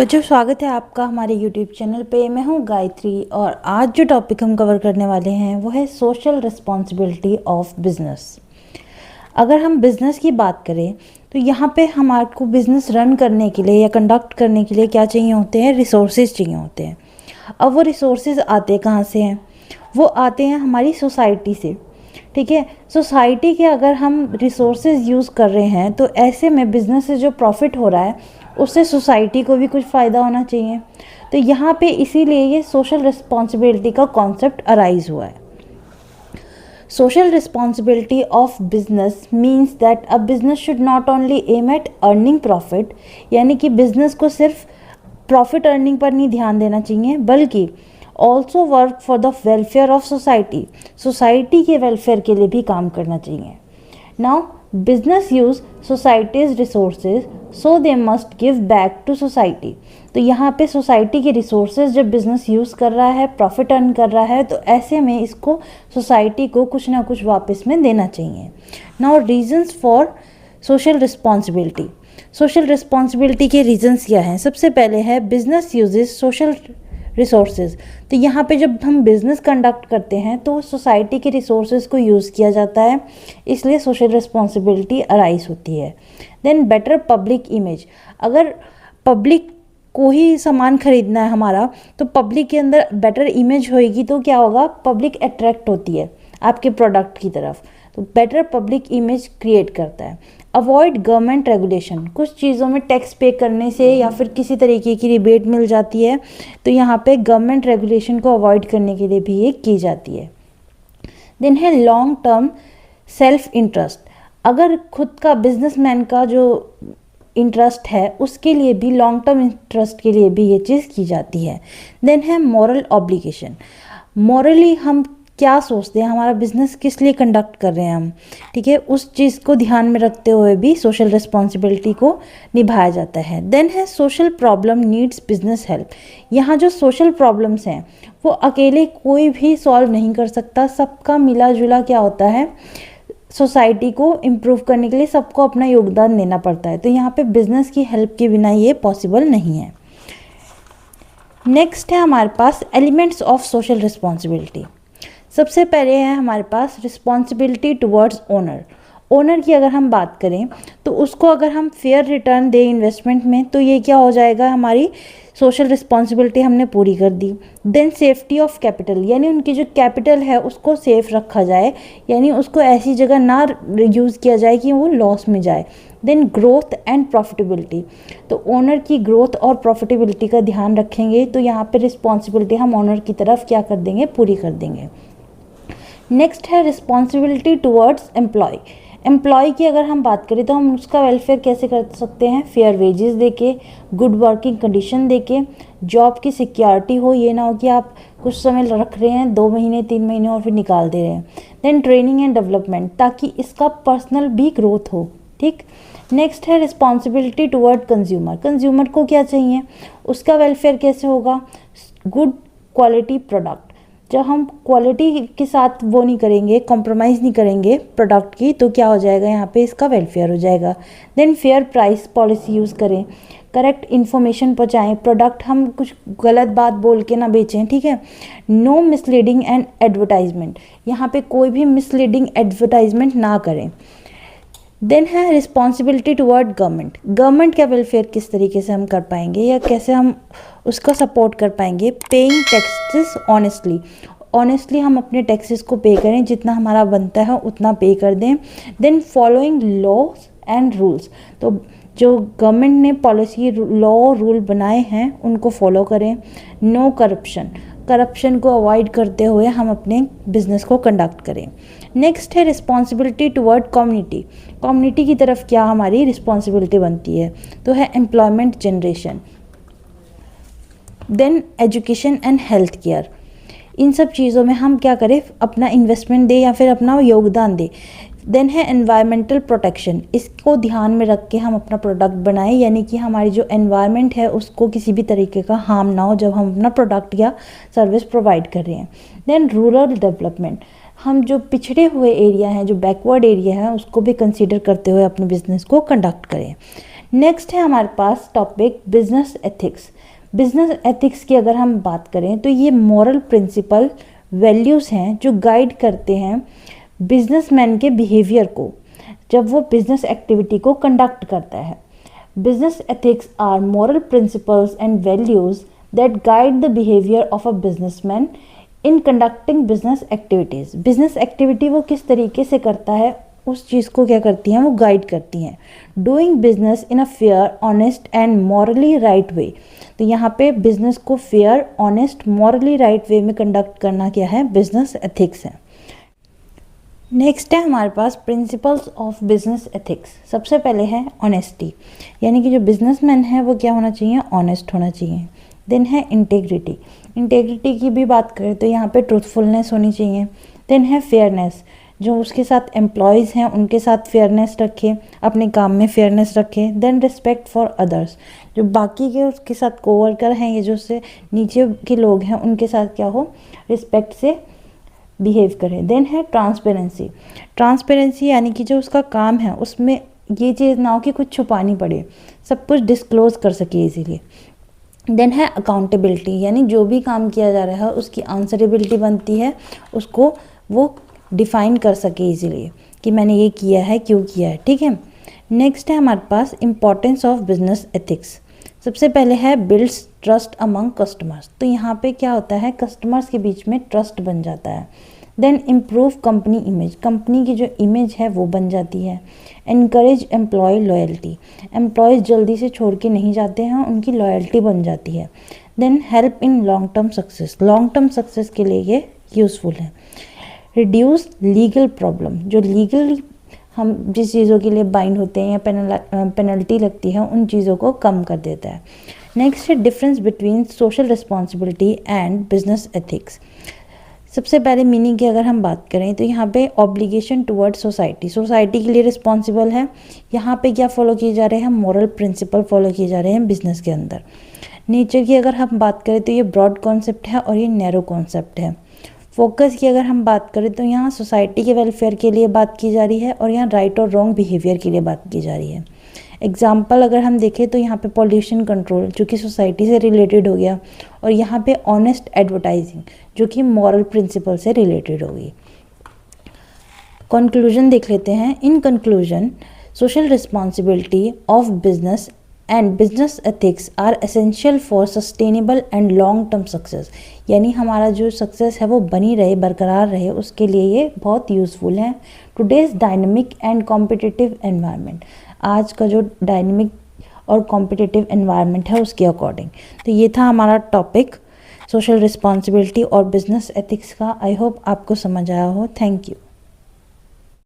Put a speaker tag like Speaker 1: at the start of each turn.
Speaker 1: बच्चों, स्वागत है आपका हमारे YouTube चैनल पे। मैं हूँ गायत्री और आज जो टॉपिक हम कवर करने वाले हैं वो है सोशल रिस्पॉन्सिबिलिटी ऑफ बिजनेस। अगर हम बिज़नेस की बात करें तो यहाँ पे हमारे को बिज़नेस रन करने के लिए या कंडक्ट करने के लिए क्या चाहिए होते हैं? रिसोर्सेज चाहिए होते हैं। अब वो रिसोर्सेज आते कहाँ से हैं? वो आते हैं हमारी सोसाइटी से। ठीक है, सोसाइटी के अगर हम रिसोर्सेज यूज़ कर रहे हैं तो ऐसे में बिज़नेस से जो प्रॉफिट हो रहा है उससे सोसाइटी को भी कुछ फ़ायदा होना चाहिए। तो यहाँ पे इसीलिए ये सोशल रिस्पॉन्सिबिलिटी का कॉन्सेप्ट अराइज हुआ है। Social responsibility of business means that a business should not only aim at earning profit, यानी कि बिजनेस को सिर्फ प्रॉफिट अर्निंग पर नहीं ध्यान देना चाहिए बल्कि also work for the welfare of society, society के वेलफेयर के लिए भी काम करना चाहिए। Now business use society's resources so they must give back to society. तो यहाँ पे सोसाइटी के रिसोर्सेज जब बिजनेस यूज़ कर रहा है, प्रॉफिट अर्न कर रहा है, तो ऐसे में इसको सोसाइटी को कुछ ना कुछ वापस में देना चाहिए। Now reasons for social responsibility. Social responsibility के रीजंस क्या हैं? सबसे पहले है बिजनेस यूजेस सोशल रिसोर्सेज। तो यहाँ पे जब हम बिज़नेस कंडक्ट करते हैं तो सोसाइटी के रिसोर्सेज को यूज़ किया जाता है, इसलिए सोशल रिस्पॉन्सिबिलिटी अराइज होती है। Then better public image. अगर पब्लिक को ही सामान खरीदना है हमारा, तो पब्लिक के अंदर बेटर इमेज होएगी तो क्या होगा? पब्लिक अट्रैक्ट होती है आपके प्रोडक्ट की तरफ, तो बेटर पब्लिक इमेज क्रिएट करता है। Avoid government regulation. कुछ चीज़ों में टैक्स पे करने से या फिर किसी तरीके की रिबेट मिल जाती है, तो यहाँ पे गवर्नमेंट रेगुलेशन को अवॉइड करने के लिए भी ये की जाती है। देन है लॉन्ग टर्म सेल्फ इंटरेस्ट। अगर खुद का बिजनेसमैन का जो इंटरेस्ट है उसके लिए भी, लॉन्ग टर्म इंटरेस्ट के लिए भी ये चीज़ की जाती है। देन है मॉरल ऑब्लिगेशन। मॉरली हम क्या सोचते हैं, हमारा बिजनेस किस लिए कंडक्ट कर रहे हैं हम, ठीक है, उस चीज़ को ध्यान में रखते हुए भी सोशल रिस्पॉन्सिबिलिटी को निभाया जाता है। देन है social problem needs business help. यहाँ जो सोशल प्रॉब्लम्स हैं वो अकेले कोई भी सॉल्व नहीं कर सकता, सबका मिला जुला क्या होता है, सोसाइटी को इम्प्रूव करने के लिए सबको अपना योगदान देना पड़ता है। तो यहाँ पे बिजनेस की हेल्प के बिना ये पॉसिबल नहीं है। नेक्स्ट है हमारे पास एलिमेंट्स ऑफ सोशल रिस्पॉन्सिबिलिटी। सबसे पहले है हमारे पास रिस्पॉन्सिबिलिटी टुवर्ड्स ओनर। ओनर की अगर हम बात करें तो उसको अगर हम फेयर रिटर्न दें इन्वेस्टमेंट में, तो ये क्या हो जाएगा, हमारी सोशल रिस्पॉन्सिबिलिटी हमने पूरी कर दी। देन सेफ्टी ऑफ कैपिटल, यानी उनकी जो कैपिटल है उसको सेफ रखा जाए, यानी उसको ऐसी जगह ना यूज़ किया जाए कि वो लॉस में जाए। Then growth and profitability. तो ओनर की ग्रोथ और प्रॉफिटेबिलिटी का ध्यान रखेंगे, तो यहाँ पे रिस्पॉन्सिबिलिटी हम ओनर की तरफ क्या कर देंगे, पूरी कर देंगे। नेक्स्ट है रिस्पॉन्सिबिलिटी टुवर्ड्स एम्प्लॉय। एम्प्लॉय की अगर हम बात करें तो हम उसका वेलफेयर कैसे कर सकते हैं? फेयर वेजेस देके, गुड वर्किंग कंडीशन देके, जॉब की सिक्योरिटी हो, ये ना हो कि आप कुछ समय रख रहे हैं, 2 महीने 3 महीने और फिर निकाल दे रहे हैं। देन ट्रेनिंग एंड डेवलपमेंट, ताकि इसका पर्सनल भी ग्रोथ हो। ठीक। नेक्स्ट है रिस्पॉन्सिबिलिटी टुवर्ड कंज्यूमर। कंज्यूमर को क्या चाहिए, उसका वेलफेयर कैसे होगा? Good quality product. जब हम क्वालिटी के साथ वो नहीं करेंगे, कॉम्प्रोमाइज़ नहीं करेंगे प्रोडक्ट की, तो क्या हो जाएगा, यहाँ पे इसका वेलफेयर हो जाएगा। Then fair price policy use करें, करेक्ट इन्फॉर्मेशन पहुँचाएँ, प्रोडक्ट हम कुछ गलत बात बोल के ना बेचें, ठीक है। नो मिसलीडिंग एंड एडवर्टाइजमेंट, यहाँ पे कोई भी मिसलीडिंग एडवर्टाइजमेंट ना करें। देन है रिस्पॉन्सिबिलिटी टुवर्ड गवर्नमेंट। गवर्नमेंट का वेलफेयर किस तरीके से हम कर पाएंगे या कैसे हम उसका सपोर्ट कर पाएंगे? पेइंग टैक्सेस ऑनेस्टली हम अपने टैक्सेस को पे करें, जितना हमारा बनता है उतना पे कर दें। Then following laws and rules. तो जो गवर्नमेंट ने पॉलिसी, लॉ, रूल बनाए हैं उनको फॉलो करें। नो करप्शन को अवॉइड करते हुए हम अपने बिजनेस को कंडक्ट करें। नेक्स्ट है रिस्पॉन्सिबिलिटी टुवर्ड कम्युनिटी। कम्युनिटी की तरफ क्या हमारी रिस्पॉन्सिबिलिटी बनती है, तो है employment generation. Then education and health care. इन सब चीज़ों में हम क्या करें, अपना इन्वेस्टमेंट दें या फिर अपना योगदान दें। देन है एनवायरमेंटल प्रोटेक्शन। इसको ध्यान में रख के हम अपना प्रोडक्ट बनाएं, यानी कि हमारी जो एनवायरनमेंट है उसको किसी भी तरीके का हार्म ना हो जब हम अपना प्रोडक्ट या सर्विस प्रोवाइड कर रहे हैं। देन रूरल डेवलपमेंट, हम जो पिछड़े हुए एरिया हैं, जो बैकवर्ड एरिया है, उसको भी कंसीडर करते हुए अपने बिजनेस को कंडक्ट करें। नेक्स्ट है हमारे पास topic business ethics. Business ethics की अगर हम बात करें तो ये मॉरल प्रिंसिपल वैल्यूज़ हैं जो गाइड करते हैं बिजनेसमैन के बिहेवियर को जब वो बिजनेस एक्टिविटी को कंडक्ट करता है। Business ethics are moral principles and values that guide the behaviour of a businessman in conducting business activities. Business activity वो किस तरीके से करता है उस चीज़ को क्या करती हैं, वो गाइड करती हैं। Doing business in a fair, honest and morally right way. तो यहाँ पे बिजनेस को fair, honest, morally right way में कंडक्ट करना क्या है, बिजनेस एथिक्स है। नेक्स्ट है हमारे पास प्रिंसिपल्स ऑफ बिजनेस एथिक्स। सबसे पहले है ऑनेस्टी, यानी कि जो बिजनेसमैन है वो क्या होना चाहिए, ऑनेस्ट होना चाहिए। देन है इंटेग्रिटी। इंटेग्रिटी की भी बात करें तो यहाँ पे ट्रूथफुलनेस होनी चाहिए। देन है फेयरनेस, जो उसके साथ एम्प्लॉयज़ हैं उनके साथ फेयरनेस रखे, अपने काम में फेयरनेस रखे। देन रिस्पेक्ट फॉर अदर्स, जो बाकी के उसके साथ कोवर्कर हैं, ये जो उससे नीचे के लोग हैं उनके साथ क्या हो, रिस्पेक्ट से बिहेव करें। देन है ट्रांसपेरेंसी। ट्रांसपेरेंसी यानी कि जो उसका काम है उसमें ये चीज़ ना हो कि कुछ छुपानी पड़े, सब कुछ डिस्क्लोज कर सके इजीली। देन है अकाउंटेबिलिटी, यानी जो भी काम किया जा रहा है उसकी आंसरेबिलिटी बनती है, उसको वो डिफाइन कर सके इजीली कि मैंने ये किया है, क्यों किया है, ठीक है। नेक्स्ट है हमारे पास इम्पॉर्टेंस ऑफ बिजनेस एथिक्स। सबसे पहले है बिल्ड्स ट्रस्ट अमंग कस्टमर्स। तो यहाँ पे क्या होता है, कस्टमर्स के बीच में ट्रस्ट बन जाता है। Then improve company image, company की जो इमेज है वो बन जाती है। इनकरेज एम्प्लॉय लॉयल्टी, एम्प्लॉयज़ जल्दी से छोड़ के नहीं जाते हैं, उनकी लॉयल्टी बन जाती है। Then help in long term success, long term success के लिए ये यूज़फुल है। रिड्यूस लीगल प्रॉब्लम, जो लीगली हम जिस चीज़ों के लिए बाइंड होते हैं या पेनल्टी लगती है उन चीज़ों को कम कर देता है। नेक्स्ट है difference between social responsibility and business ethics. सबसे पहले मीनिंग की अगर हम बात करें तो यहाँ पे ऑब्लिगेशन टुवर्ड सोसाइटी, सोसाइटी के लिए रिस्पॉन्सिबल है। यहाँ पे क्या फॉलो किए जा रहे हैं, मॉरल प्रिंसिपल फॉलो किए जा रहे हैं बिजनेस के अंदर। नेचर की अगर हम बात करें तो ये ब्रॉड कॉन्सेप्ट है और ये नैरो कॉन्सेप्ट है। फोकस की अगर हम बात करें तो यहाँ सोसाइटी के वेलफेयर के लिए बात की जा रही है और यहाँ राइट और रॉन्ग बिहेवियर के लिए बात की जा रही है। एग्जाम्पल अगर हम देखें तो यहाँ पे पॉल्यूशन कंट्रोल जो कि सोसाइटी से रिलेटेड हो गया, और यहाँ पे ऑनेस्ट एडवर्टाइजिंग जो कि मॉरल प्रिंसिपल से रिलेटेड होगी। कंक्लूजन देख लेते हैं। In conclusion, social responsibility of business and business ethics are essential for sustainable and long term success, यानी हमारा जो सक्सेस है वो बनी रहे, बरकरार रहे, उसके लिए ये बहुत यूज़फुल है। Today's dynamic and competitive environment, आज का जो डायनेमिक और कॉम्पिटिटिव एनवायरनमेंट है उसके अकॉर्डिंग। तो ये था हमारा टॉपिक सोशल रिस्पॉन्सिबिलिटी और बिजनेस एथिक्स का। आई होप आपको समझ आया हो। Thank you.